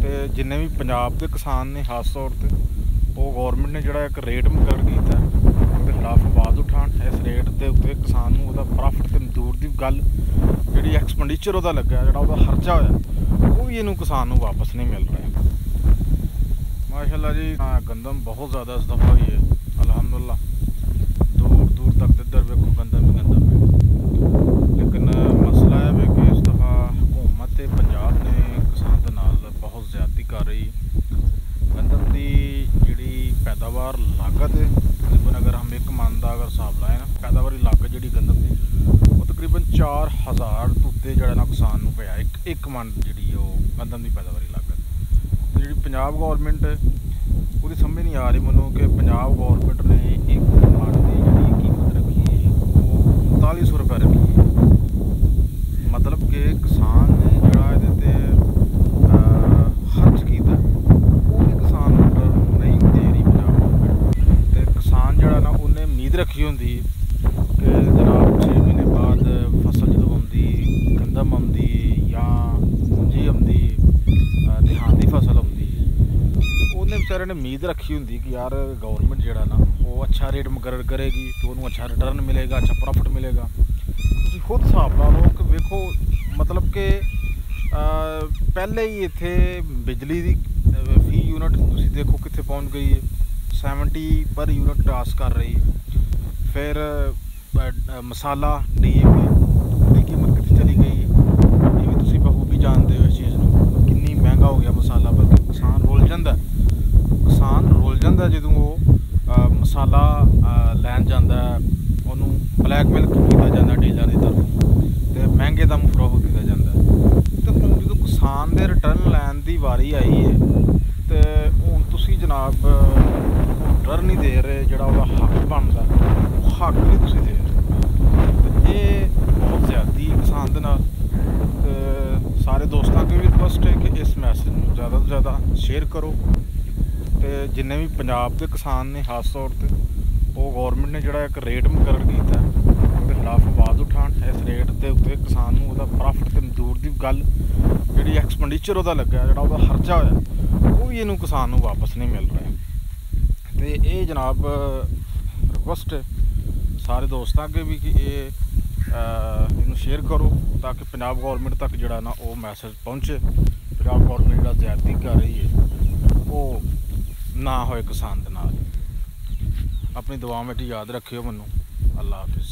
ਤੇ ਜਿੰਨੇ ਵੀ ਪੰਜਾਬ ਦੇ ਕਿਸਾਨ ਨੇ ਖਾਸ ਤੌਰ ਤੇ ਉਹ ਗੌਰਮੈਂਟ ਨੇ ਜਿਹੜਾ ਇੱਕ ਰੇਟ ਮੁਕਰਰ ਕੀਤਾ ਉਹਦੇ ਖਿਲਾਫ ਆਵਾਜ਼ ਉਠਾਉਣ। ਇਸ ਰੇਟ ਦੇ ਉੱਤੇ ਕਿਸਾਨ ਨੂੰ ਉਹਦਾ ਪ੍ਰੋਫਿਟ ਤੇ ਦੂਰ ਦੀ ਗੱਲ ਜਿਹੜੀ ਐਕਸਪੈਂਡੀਚਰ ਉਹਦਾ ਲੱਗਾ, ਜਿਹੜਾ ਉਹਦਾ ਖਰਚਾ ਹੋਇਆ, ਉਹ ਵੀ ਇਹਨੂੰ ਕਿਸਾਨ ਨੂੰ ਵਾਪਸ ਨਹੀਂ ਮਿਲ ਰਿਹਾ। माशाल्लाह जी गंदम बहुत ज़्यादा इस दफ़ा हुई है अल्हम्दुलिल्लाह। दूर दूर तक इधर देखो गंदम ही गंदम है। लेकिन मसला है कि इस दफ़ा हुकूमत पंजाब ने किसान के नाल बहुत ज़्यादती कर रही। गंदम की जी पैदावार लागत है तकरीबन, अगर हम एक मन का अगर हिसाब लाए ना, पैदावारी लागत जी गंदम की वो तकरीबन 4000 तो उत्ते जो ना किसान को पिया एक मन जी गंदम की पैदावारी लागत। जी पंजाब गौरमेंट वो समझ नहीं आ रही मैनू कि पंजाब गौरमेंट ने एक मन की जी कीमत रखी है वो 3900 रुपये रखी है। मतलब कि किसान ने जरा ये खर्च किया वो भी किसान नहीं दे रही पंजाब गौरमेंट। तो किसान जरा ना उन्हें उम्मीद रखी होंगी कि जनाब 6 महीने बाद फसल जो आती गंदम आती या मुंजी आती धान की फसल आती, उन्हें बेचारे ने उम्मीद रखी होंगी कि यार गौरमेंट जड़ा ना वो अच्छा रेट मुकरर करेगी तो उन्होंने अच्छा रिटर्न मिलेगा, अच्छा प्रॉफिट मिलेगा। तुसीं खुद हिसाब ला लो कि वेखो, मतलब कि पहले ही इत्थे बिजली की फी यूनिट तुसीं देखो कित्थे पहुँच गई है, 70 पर यूनिट टास कर रही है। फिर मसाला DAP की कीमत कितनी चली गई है, ये भी तुसीं बखूबी जानते हो इस चीज़ में कितनी महंगा हो गया मसाला। बल्कि किसान रुल जाता जो वो मसाला लैन जाता उन्होंने ब्लैकमेल किया जाता डीलर की तरफ तो महंगे का फरोख किया जाता। तो हूँ जो किसान के रिटर्न लैन की वारी आई है तो हूँ तुसी जनाब रिटर्न नहीं दे रहे, जोड़ा वो हक बनता वो हक नहीं तुसी दे रहे। तो ये बहुत ज़्यादती किसान के नाल। सारे दोस्तों की भी रिक्वेस्ट है कि इस मैसेज में ज़्यादा तो ज़्यादा शेयर करो। तो जिन्हें भी पंजाब के किसान ने खास तौर पर वो गौरमेंट ने जोड़ा एक रेट मुकरर किया उसके खिलाफ आवाज़ उठान। इस रेट के उत्ते किसान को वह प्रॉफिट तो दूर की गल जी एक्सपेंडिचर वह लग्या, जोड़ा वह खर्चा होया, वो भी इनू किसान को वापस नहीं मिल रहा। तो ये जनाब रिक्वेस्ट है सारे दोस्तों के भी कि ये इनू शेयर करो ताकि पंजाब गौरमेंट तक जोड़ा ना वो मैसेज पहुँचे। पंजाब गौरमेंट जो ज़्यादती कर रही है वो ना होए किसान के नाल। अपनी दुआ में याद रखियो मैनू। अल्लाह हाफिज़।